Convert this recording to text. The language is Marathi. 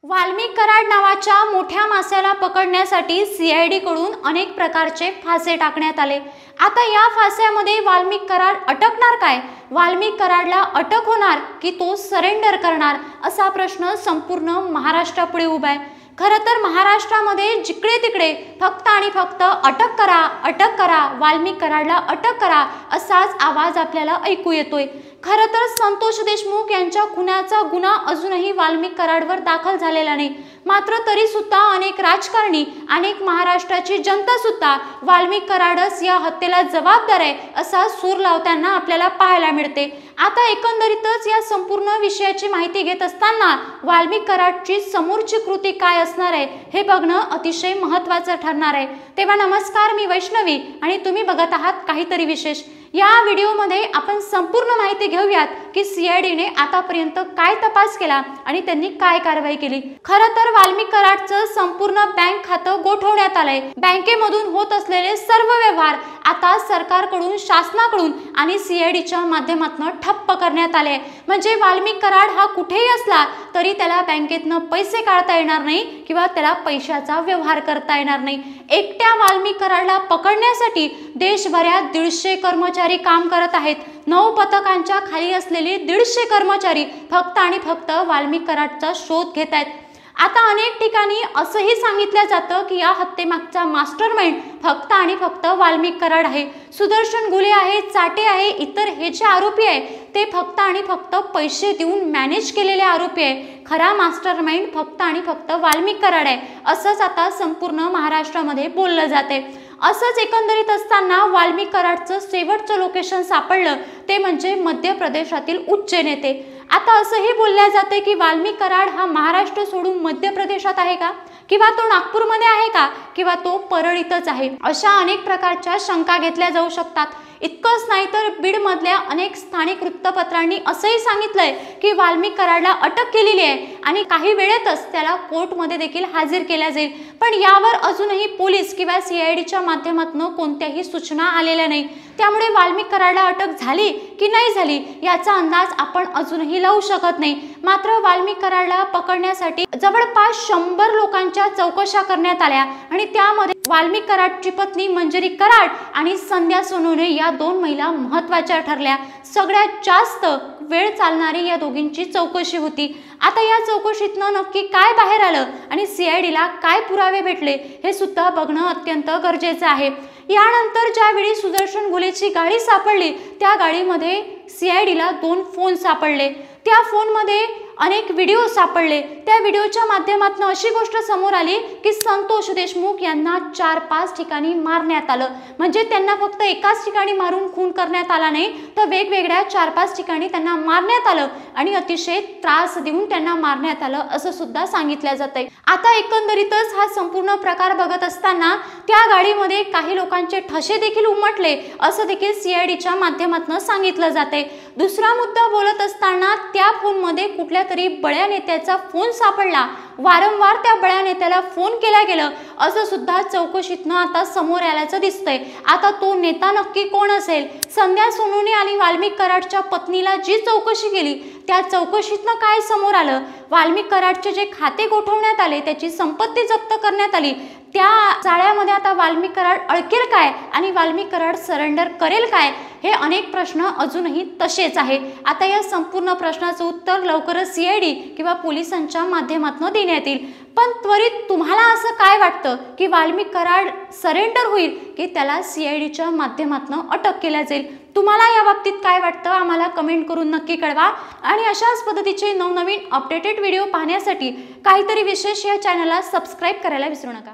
वाल्मिक कराड नावाच्या मोठ्या मास्याला पकडण्यासाठी सीआयडी कडून अनेक प्रकारचे फासे टाकण्यात आले। आता या फास्यामध्ये वाल्मिक कराड अटकणार काय? वाल्मिक कराडला अटक होणार की तो सरेंडर करणार असा प्रश्न संपूर्ण महाराष्ट्रापुढे उभा आहे। खरं तर महाराष्ट्रामध्ये जिकडे तिकडे फक्त आणि फक्त अटक करा, वाल्मिक कराडला अटक करा असाच आवाज आपल्याला ऐकू येतोय। खरं तर संतोष देशमुख यांच्या खुनाचा गुन्हा अजूनही वाल्मिक कराडवर दाखल झालेला नाही, मात्र तरी सुद्धा अनेक राजकारणी, अनेक महाराष्ट्राची जनता सुद्धा वाल्मिक कराडच या हत्येला जबाबदार आहे असा सूर लावताना आपल्याला पाहायला मिळते। आता एकंदरीतच या संपूर्ण विषयाची माहिती घेत असताना वाल्मिक कराडची समोरची कृती काय असणार आहे हे बघणं अतिशय महत्त्वाचं ठरणार आहे। तेव्हा नमस्कार, मी वैष्णवी आणि तुम्ही बघत आहात काहीतरी विशेष। या व्हिडिओमध्ये आपण संपूर्ण माहिती घेऊयात की सीआयडीने आतापर्यंत काय तपास केला आणि त्यांनी काय कारवाई केली। खरं तर वाल्मिक कराडचं संपूर्ण बँक खातं गोठवण्यात आलंय। बँकेमधून होत असलेले सर्व व्यवहार आता सरकारकडून, शासनाकडून आणि सीआयडीच्या माध्यमातून ठप्प करण्यात आले। म्हणजे वाल्मिक कराड हा कुठेही असला तरी त्याला बँकेतनं पैसे काढता येणार नाही किंवा त्याला पैशाचा व्यवहार करता येणार नाही। एकट्या वाल्मिक कराडला पकडण्यासाठी देशभरात 150 कर्मचारी काम करत आहेत। 9 पथकांच्या खाली असलेले 150 कर्मचारी फक्त आणि फक्त वाल्मिक कराडचा शोध घेत आहेत। आता अनेक ठिकाणी असंही सांगितलं जातं की या हत्येमागचा मास्टरमाइंड फक्त आणि फक्त वाल्मिक कराड आहे। सुदर्शन गुले आहे, चाटे आहे, इतर हे जे आरोपी आहे ते फक्त आणि फक्त पैसे देऊन मॅनेज केलेले आरोपी आहे। खरा मास्टरमाइंड फक्त आणि फक्त वाल्मिक कराड आहे असंच आता संपूर्ण महाराष्ट्रामध्ये बोललं जाते। असंच एकंदरीत असताना वाल्मिक कराडचं शेवटचं लोकेशन सापडलं ते म्हणजे मध्य प्रदेशातील उच्च नेते। आता असंही बोलल्या जाते की वाल्मिक कराड हा महाराष्ट्र सोडून मध्य प्रदेशात आहे का, किंवा तो नागपूरमध्ये आहे का, किंवा तो परळीतच आहे, अशा अनेक प्रकारच्या शंका घेतल्या जाऊ शकतात। इतकंच नाही तर बीड मधल्या अनेक स्थानिक वृत्तपत्रांनी असंही सांगितलंय की वाल्मिक कराडला अटक केलेली आहे आणि काही वेळेतच त्याला कोर्टमध्ये देखील हाजीर केल्या जाईल। पण यावर अजूनही पोलीस किंवा सीआयडीच्या माध्यमातून कोणत्याही सूचना आलेल्या नाही। त्यामुळे वाल्मिक कराडला अटक झाली की नाही झाली याचा अंदाज आपण अजूनही लावू शकत नाही। मात्र वाल्मिक कराडला पकडण्यासाठी जवळपास 100 लोकांच्या चौकशा करण्यात आल्या आणि त्यामध्ये वाल्मिक कराडची पत्नी मंजरी कराड आणि संध्या सोनवणे या 2 महिला महत्त्वाच्या ठरल्या। सगळ्यात जास्त वेळ चालणारी या दोघींची चौकशी होती। आता या चौकशीतनं नक्की काय बाहेर आलं आणि सीआयडीला काय पुरावे भेटले हे सुद्धा बघणं अत्यंत गरजेचं आहे। यानंतर ज्यावेळी सुदर्शन गुलेची गाडी सापडली त्या गाडीमध्ये सीआयडीला 2 फोन सापडले। त्या फोनमध्ये अनेक व्हिडिओ सापडले। त्या व्हिडिओच्या माध्यमातून अशी गोष्ट समोर आली की संतोष देशमुख यांना 4-5 ठिकाणी मारण्यात आलं। म्हणजे त्यांना फक्त एकाच ठिकाणी मारून खून करण्यात आला नाही तर वेगवेगळ्या 4-5 ठिकाणी त्यांना मारण्यात आलं आणि अतिशय त्रास देऊन त्यांना मारण्यात आलं असं सुद्धा सांगितलं जातंय। आता एकंदरीतच हा संपूर्ण प्रकार बघत असताना त्या गाडीमध्ये काही लोकांचे ठसे देखील उमटले असं देखील सीआयडीच्या माध्यमातून सांगितलं जाते। दुसरा मुद्दा बोलत असताना त्या फोनमध्ये कुठल्या तरी बड्या नेत्याचा फोन सापडला। वारंवार त्या बड्या नेत्याला फोन केला गेलं असं सुद्धा चौकशीतनं आता समोर आल्याचं दिसतंय। आता तो नेता नक्की कोण असेल? संध्या सोनवणे आणि वाल्मिक कराडच्या पत्नीला जी चौकशी केली त्या चौकशीतनं काय समोर आलं? वाल्मिक कराडचे जे खाते गोठवण्यात आले, त्याची संपत्ती जप्त करण्यात आली, त्या जाळ्यामध्ये आता वाल्मिक कराड अडकेल काय आणि वाल्मिक कराड सरेंडर करेल काय हे अनेक प्रश्न अजूनही तसेच आहे। आता या संपूर्ण प्रश्नाचं उत्तर लवकरच सीआयडी किंवा पोलिसांच्या माध्यमातून देण्यात येईल। पण त्वरित तुम्हाला असं काय वाटतं की वाल्मिक कराड सरेंडर होईल की त्याला सीआयडीच्या माध्यमातून अटक केल्या जाईल? तुम्हाला या बाबतीत काय वाटतं आम्हाला कमेंट करून नक्की कळवा आणि अशाच पद्धतीचे नवनवीन अपडेटेड व्हिडिओ पाहण्यासाठी काहीतरी विशेष या चॅनलला सबस्क्राईब करायला विसरू नका।